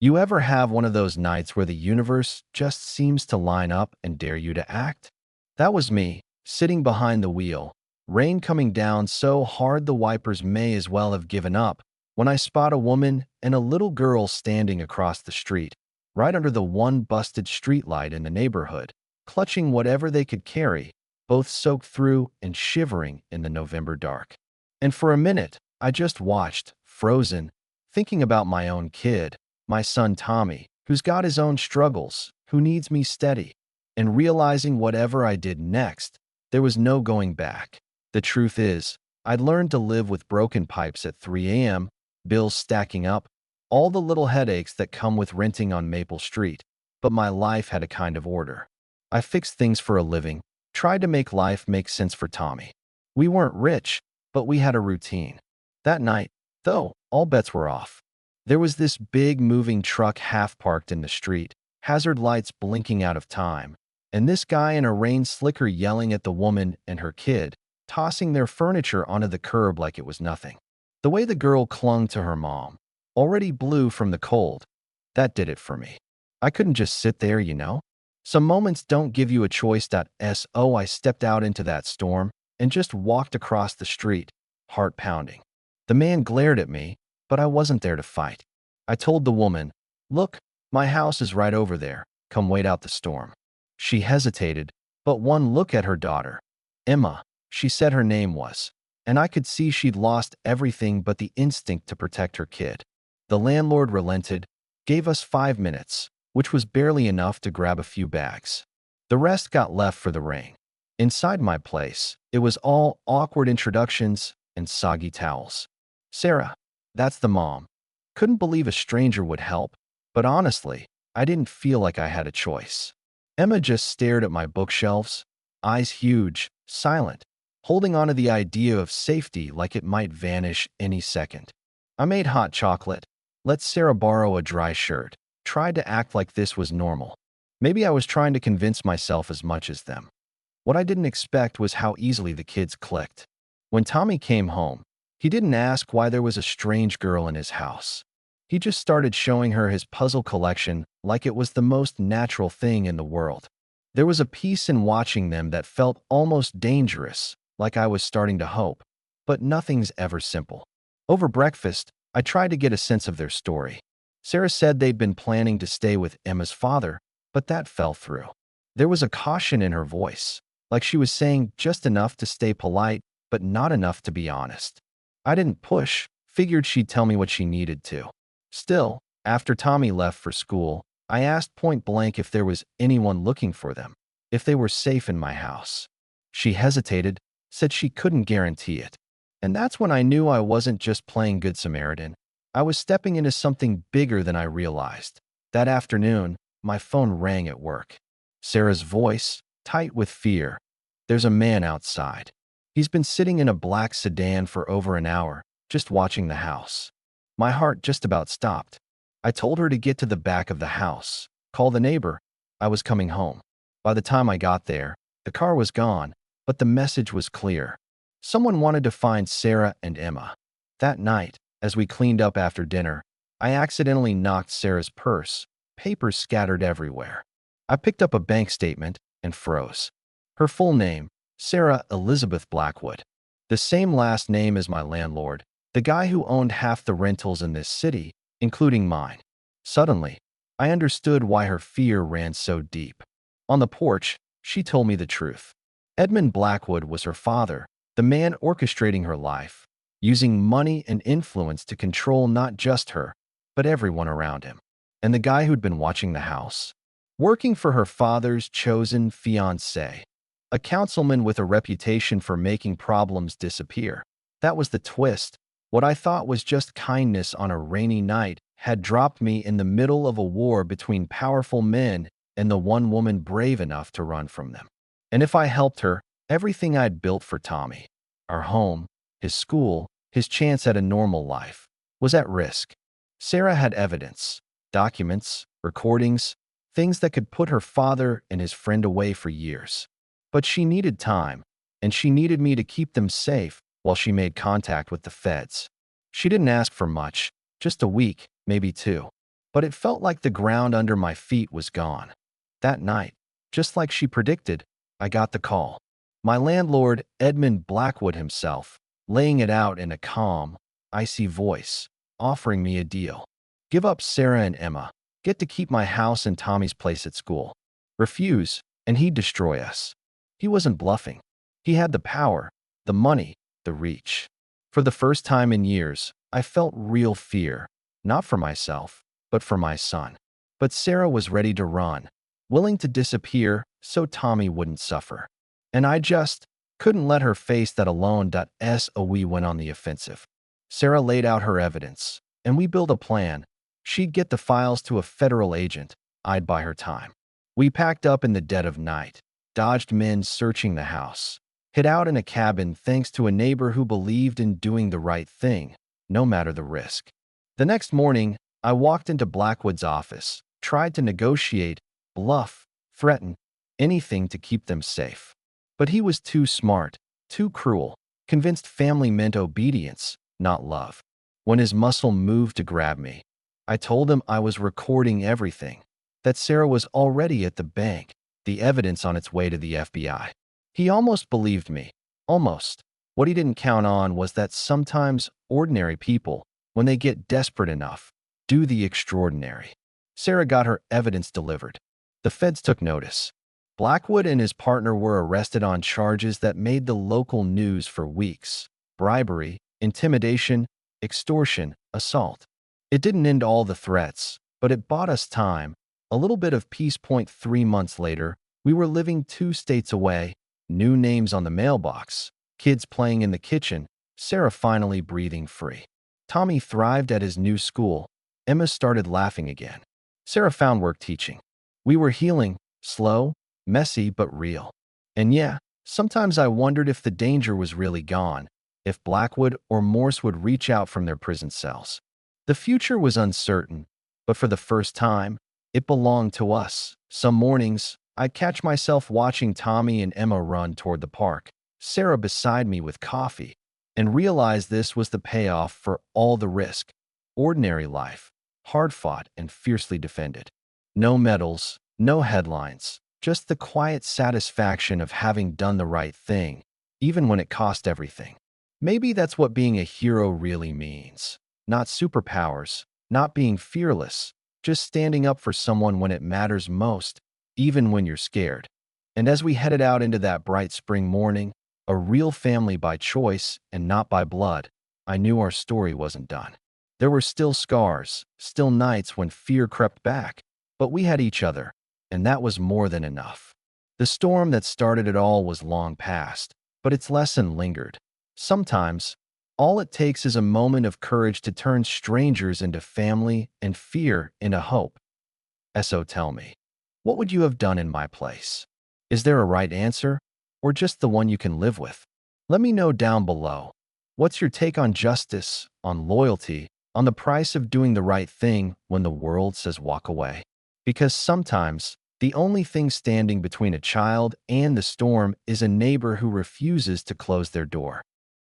You ever have one of those nights where the universe just seems to line up and dare you to act? That was me, sitting behind the wheel, rain coming down so hard the wipers may as well have given up, when I spot a woman and a little girl standing across the street, right under the one busted streetlight in the neighborhood, clutching whatever they could carry, both soaked through and shivering in the November dark. And for a minute, I just watched, frozen, thinking about my own kid, my son Tommy, who's got his own struggles, who needs me steady, and realizing whatever I did next, there was no going back. The truth is, I'd learned to live with broken pipes at 3 a.m., bills stacking up, all the little headaches that come with renting on Maple Street, but my life had a kind of order. I fixed things for a living, tried to make life make sense for Tommy. We weren't rich, but we had a routine. That night, though, all bets were off. There was this big moving truck half parked in the street, hazard lights blinking out of time, and this guy in a rain slicker yelling at the woman and her kid, tossing their furniture onto the curb like it was nothing. The way the girl clung to her mom, already blue from the cold, that did it for me. I couldn't just sit there, you know? Some moments don't give you a choice. So I stepped out into that storm and just walked across the street, heart pounding. The man glared at me, but I wasn't there to fight. I told the woman, "Look, my house is right over there. Come wait out the storm." She hesitated, but one look at her daughter, Emma, she said her name was, and I could see she'd lost everything but the instinct to protect her kid. The landlord relented, gave us 5 minutes, which was barely enough to grab a few bags. The rest got left for the rain. Inside my place, it was all awkward introductions and soggy towels. Sarah, that's the mom. Couldn't believe a stranger would help, but honestly, I didn't feel like I had a choice. Emma just stared at my bookshelves, eyes huge, silent, holding on to the idea of safety like it might vanish any second. I made hot chocolate, let Sarah borrow a dry shirt, tried to act like this was normal. Maybe I was trying to convince myself as much as them. What I didn't expect was how easily the kids clicked. When Tommy came home, he didn't ask why there was a strange girl in his house. He just started showing her his puzzle collection like it was the most natural thing in the world. There was a peace in watching them that felt almost dangerous, like I was starting to hope. But nothing's ever simple. Over breakfast, I tried to get a sense of their story. Sarah said they'd been planning to stay with Emma's father, but that fell through. There was a caution in her voice, like she was saying just enough to stay polite, but not enough to be honest. I didn't push, figured she'd tell me what she needed to. Still, after Tommy left for school, I asked point blank if there was anyone looking for them, if they were safe in my house. She hesitated, said she couldn't guarantee it. And that's when I knew I wasn't just playing Good Samaritan. I was stepping into something bigger than I realized. That afternoon, my phone rang at work. Sarah's voice, tight with fear. "There's a man outside. He's been sitting in a black sedan for over an hour, just watching the house." My heart just about stopped. I told her to get to the back of the house, call the neighbor. I was coming home. By the time I got there, the car was gone, but the message was clear. Someone wanted to find Sarah and Emma. That night, as we cleaned up after dinner, I accidentally knocked Sarah's purse, papers scattered everywhere. I picked up a bank statement and froze. Her full name, Sarah Elizabeth Blackwood. The same last name as my landlord, the guy who owned half the rentals in this city, including mine. Suddenly, I understood why her fear ran so deep. On the porch, she told me the truth. Edmund Blackwood was her father, the man orchestrating her life, using money and influence to control not just her, but everyone around him. And the guy who'd been watching the house, working for her father's chosen fiancé, a councilman with a reputation for making problems disappear. That was the twist. What I thought was just kindness on a rainy night had dropped me in the middle of a war between powerful men and the one woman brave enough to run from them. And if I helped her, everything I'd built for Tommy, our home, his school, his chance at a normal life, was at risk. Sarah had evidence, documents, recordings, things that could put her father and his friend away for years. But she needed time, and she needed me to keep them safe while she made contact with the feds. She didn't ask for much, just a week, maybe 2. but it felt like the ground under my feet was gone. That night, just like she predicted, I got the call. My landlord, Edmund Blackwood himself, laying it out in a calm, icy voice, offering me a deal. Give up Sarah and Emma. Get to keep my house and Tommy's place at school. Refuse, and he'd destroy us. He wasn't bluffing. He had the power, the money, the reach. For the first time in years, I felt real fear, not for myself, but for my son. But Sarah was ready to run, willing to disappear so Tommy wouldn't suffer. And I just couldn't let her face that alone. So we went on the offensive. Sarah laid out her evidence, and we built a plan. She'd get the files to a federal agent. I'd buy her time. We packed up in the dead of night, dodged men searching the house, hid out in a cabin thanks to a neighbor who believed in doing the right thing, no matter the risk. The next morning, I walked into Blackwood's office, tried to negotiate, bluff, threaten, anything to keep them safe. But he was too smart, too cruel, convinced family meant obedience, not love. When his muscle moved to grab me, I told him I was recording everything, that Sarah was already at the bank, the evidence on its way to the FBI. He almost believed me. Almost. What he didn't count on was that sometimes ordinary people, when they get desperate enough, do the extraordinary. Sarah got her evidence delivered. The feds took notice. Blackwood and his partner were arrested on charges that made the local news for weeks: bribery, intimidation, extortion, assault. It didn't end all the threats, but it bought us time, a little bit of peace. 3 months later, we were living 2 states away, new names on the mailbox, kids playing in the kitchen, Sarah finally breathing free. Tommy thrived at his new school. Emma started laughing again. Sarah found work teaching. We were healing, slow, messy, but real. And yeah, sometimes I wondered if the danger was really gone, if Blackwood or Morse would reach out from their prison cells. The future was uncertain, but for the first time, it belonged to us. Some mornings, I'd catch myself watching Tommy and Emma run toward the park, Sarah beside me with coffee, and realize this was the payoff for all the risk. Ordinary life, hard-fought and fiercely defended. No medals, no headlines, just the quiet satisfaction of having done the right thing, even when it cost everything. Maybe that's what being a hero really means. Not superpowers, not being fearless, just standing up for someone when it matters most, even when you're scared. And as we headed out into that bright spring morning, a real family by choice and not by blood, I knew our story wasn't done. There were still scars, still nights when fear crept back, but we had each other, and that was more than enough. The storm that started it all was long past, but its lesson lingered. Sometimes, all it takes is a moment of courage to turn strangers into family and fear into hope. So tell me, what would you have done in my place? Is there a right answer, or just the one you can live with? Let me know down below. What's your take on justice, on loyalty, on the price of doing the right thing when the world says walk away? Because sometimes, the only thing standing between a child and the storm is a neighbor who refuses to close their door.